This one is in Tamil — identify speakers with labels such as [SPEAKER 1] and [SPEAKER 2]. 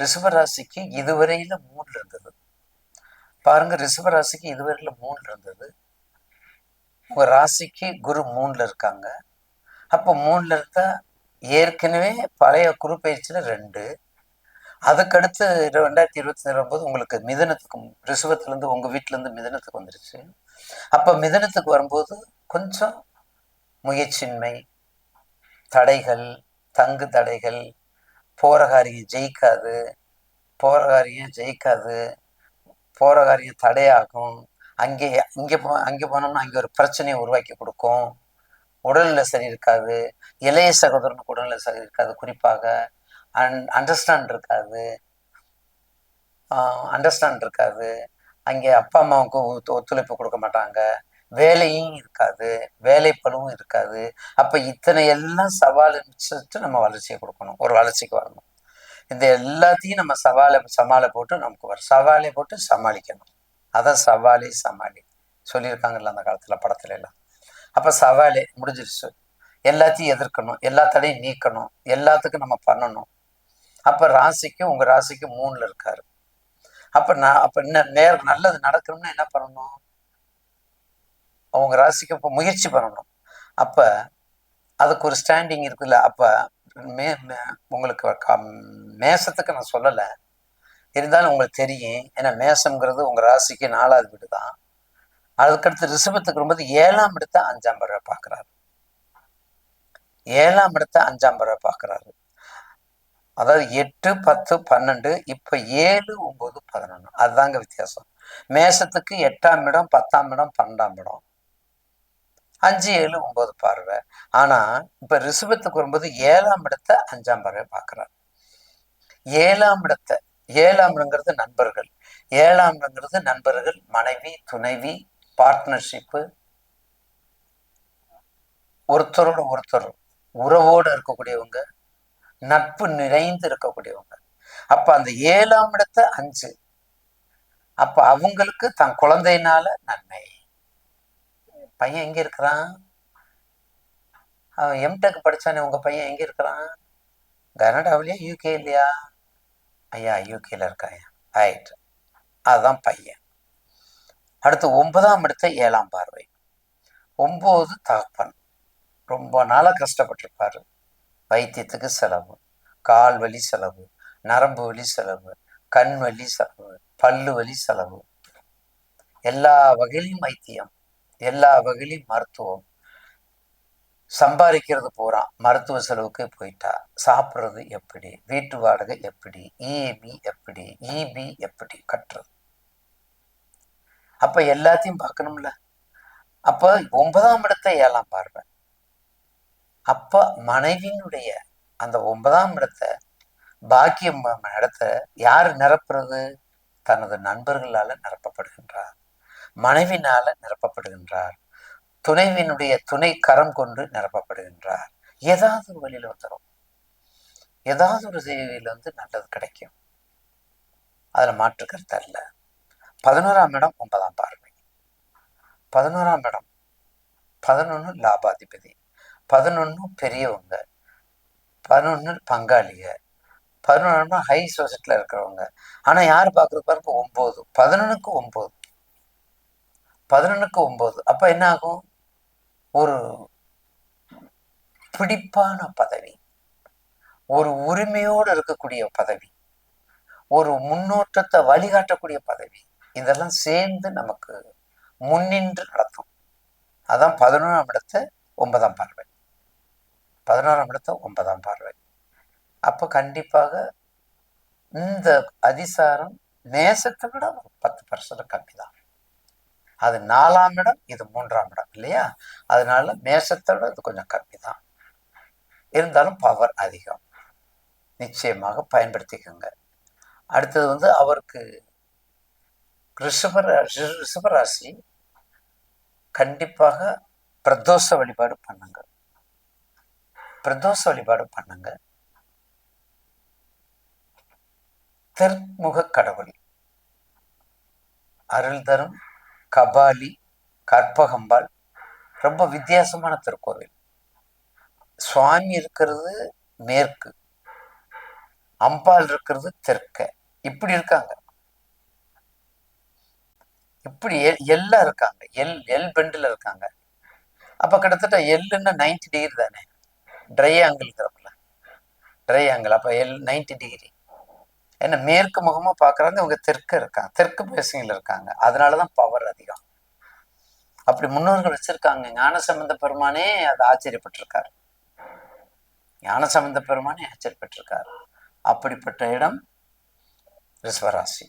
[SPEAKER 1] ரிஷபராசிக்கு இதுவரையில 3 இருந்தது. பாருங்க, ரிஷபராசிக்கு இதுவரையில 3 இருந்தது. உங்க ராசிக்கு குரு 3ல இருக்காங்க. அப்போ 3ல இருந்தா ஏற்கனவே பழைய குரு பயிற்சியில 2, அதுக்கடுத்து 2024 வரும்போது உங்களுக்கு மிதனத்துக்கு, ரிஷபத்திலேருந்து உங்க வீட்டிலேருந்து மிதனத்துக்கு வந்துருச்சு. அப்போ மிதனத்துக்கு வரும்போது கொஞ்சம் முயற்சியின்மை, தடைகள், தங்கு தடைகள், போற காரியம் ஜெயிக்காது, போற காரியம் ஜெயிக்காது, போற காரியம் தடையாகும். அங்கே போனோம்னா அங்கே ஒரு பிரச்சனையை உருவாக்கி கொடுக்கும். உடல்நிலை சரி இருக்காது. இளைய சகோதரனுக்கு உடல்நிலை சரி இருக்காது. குறிப்பாக அண்டர்ஸ்டாண்ட் இருக்காது. அண்டர்ஸ்டாண்ட் இருக்காது. அங்கே அப்பா அம்மாவுக்கு ஒத்துழைப்பு கொடுக்க மாட்டாங்க. வேலையும் இருக்காது, வேலைப்பளுவும் இருக்காது. அப்போ இத்தனை எல்லாம் சவாலிச்சுட்டு நம்ம வளர்ச்சியை கொடுக்கணும், ஒரு வளர்ச்சிக்கு வரணும். இந்த எல்லாத்தையும் நம்ம சவாலை போட்டு நமக்கு சவாலை போட்டு சமாளிக்கணும். அதான் சவாலே சமாளி சொல்லியிருக்காங்கல்ல அந்த காலத்தில், படத்துல எல்லாம். அப்போ சவாலே முடிஞ்சிருச்சு. எல்லாத்தையும் எதிர்க்கணும், எல்லா தடையும் நீக்கணும், எல்லாத்துக்கும் நம்ம பண்ணணும். அப்போ ராசிக்கு, உங்கள் ராசிக்கு 3ல் இருக்காரு. அப்போ நல்லது நடக்கணும்னா என்ன பண்ணணும்? அவங்க ராசிக்கு இப்போ முயற்சி பண்ணணும். அப்போ அதுக்கு ஒரு ஸ்டாண்டிங் இருக்குல்ல. அப்போ உங்களுக்கு மேசத்துக்கு நான் சொல்லலை, இருந்தாலும் உங்களுக்கு தெரியும். ஏன்னா மேசம்ங்கிறது உங்கள் ராசிக்கு 4வது வீடு தான். அதுக்கடுத்து ரிஷபத்துக்கு வரும்போது 7ஆம் இடத்தை 5ஆம் பறவை பார்க்குறாரு. 7ஆம் இடத்தை 5ஆம் பறவை பார்க்குறாரு. அதாவது 8, 10, 12, இப்போ 7, 9, 11. அதுதாங்க வித்தியாசம். மேசத்துக்கு 8ஆம் இடம், 10ஆம் இடம், 12ஆம் இடம், 5, 7, 9 பார்வை. ஆனா இப்ப ரிஷபத்துக்கு வரும்போது 7ஆம் இடத்தை 5ஆம் பார்வை பார்க்கிறார். 7ஆம் இடத்தை, 7ஆம் இடங்கிறது நண்பர்கள். 7ஆம் இடங்கிறது நண்பர்கள், மனைவி, துணைவி, பார்ட்னர்ஷிப்பு, ஒருத்தரோட ஒருத்தர் உறவோடு இருக்கக்கூடியவங்க, நட்பு நிறைந்து இருக்கக்கூடியவங்க. அப்ப அந்த 7ஆம் இடத்தை 5, அப்ப அவங்களுக்கு தன் குழந்தையினால நன்மை. பையன் எங்க இருக்கிறான்? அவன் எம்டெக் படிச்சானே, உங்க பையன் எங்க இருக்கிறான்? கனடாவிலையா, யூகே இல்லையா? ஐயா யூகேல இருக்காயா? ரைட், அதுதான் பையன். அடுத்து 9ஆம் இடத்தை 7ஆம் பார்வை. 9 தகப்பன். ரொம்ப நாளா கஷ்டப்பட்டிருப்பாரு. வைத்தியத்துக்கு செலவு, கால் வலி செலவு, நரம்பு வலி செலவு, கண் வலி செலவு, பல்லு வலி செலவு, எல்லா வகையிலையும் வைத்தியம், எல்லா வகையிலையும் மருத்துவம். சம்பாதிக்கிறது பூரா மருத்துவ செலவுக்கு போயிட்டா. சாப்பிட்றது எப்படி, வீட்டு வாடகை எப்படி, இஎம்இ எப்படி, இபி எப்படி கட்டுறது? அப்ப எல்லாத்தையும் பார்க்கணும்ல. அப்ப 9ஆம் இடத்தை 7ஆம் பார்வை. அப்ப மனைவியினுடைய அந்த 9ஆம் இடத்தை, பாக்கியம் இடத்த யாரு நிரப்புறது? தனது நண்பர்களால நிரப்பப்படுகின்றார், மனைவினால நிரப்பப்படுகின்றார், துணைவினுடைய துணை கரம் கொண்டு நிரப்பப்படுகின்றார். ஏதாவது ஒரு வழியில வந்துடும், ஏதாவது ஒரு செய்தியில நல்லது கிடைக்கும். அதுல மாற்று கருத்து அல்ல. 11ஆம் இடம் 9ஆம் பார்வை. 11ஆம் இடம் 11 லாபாதிபதி, 11 பெரியவங்க, 11 பங்காளிக, 11 ஹை சொசைட்டில இருக்கிறவங்க. ஆனா யாரு பாக்குறது பாருங்க? 9. 11க்கு 9, 11க்கு 9. அப்ப என்ன ஆகும்? ஒரு பிடிப்பான பதவி, ஒரு உரிமையோடு இருக்கக்கூடிய பதவி, ஒரு முன்னோட்டத்தை வழிகாட்டக்கூடிய பதவி, இதெல்லாம் சேர்ந்து நமக்கு முன்னின்று நடத்தும். அதான் 11ஆம் இடத்தை 9ஆம் பார்வை. 11ஆம் இடத்தை 9ஆம் பார்வை. அப்போ கண்டிப்பாக இந்த அதிசாரம் மேசத்தை விட ஒரு 10% கம்மி தான். அது 4ஆம் இடம், இது 3ஆம் இடம் இல்லையா? அதனால மேசத்தை விட இது கொஞ்சம் கம்மி தான். இருந்தாலும் பவர் அதிகம். நிச்சயமாக பயன்படுத்திக்கோங்க. அடுத்தது அவருக்கு ரிஷபராசி கண்டிப்பாக பிரதோஷ வழிபாடு பண்ணுங்க. பிரதோஷ வழிபாடு பண்ணுங்க. தெற்முக கடவுள், அருள் தரும் கபாலி, கற்பகம்பாள், ரொம்ப வித்தியாசமான திருக்கோவில். சுவாமி இருக்கிறது மேற்கு, அம்பாள் இருக்கிறது தெற்க. இப்படி இருக்காங்க, இப்படி எல்லாம் இருக்காங்க, எல் எல் பெண்டில் இருக்காங்க. அப்ப கிட்டத்தட்ட எல்லுன்னா 90 டிகிரி தானே, ட்ரை ஆங்கிள்ங்கிறப்பல ட்ரை ஆங்கிள், அப்ப எல் 90 டிகிரி. ஏன்னா மேற்கு முகமா பாக்குறாங்க, இவங்க தெற்க இருக்காங்க, தெற்கு பேசிங்ல இருக்காங்க, அதனாலதான் பவர் அதிகம். அப்படி முன்னோர்கள் வச்சிருக்காங்க. ஞானசம்பந்த பெருமானே அது ஆச்சரியப்பட்டிருக்காரு, ஞானசம்பந்த பெருமானே ஆச்சரியப்பட்டிருக்காரு. அப்படிப்பட்ட இடம் ரிஷபராசி.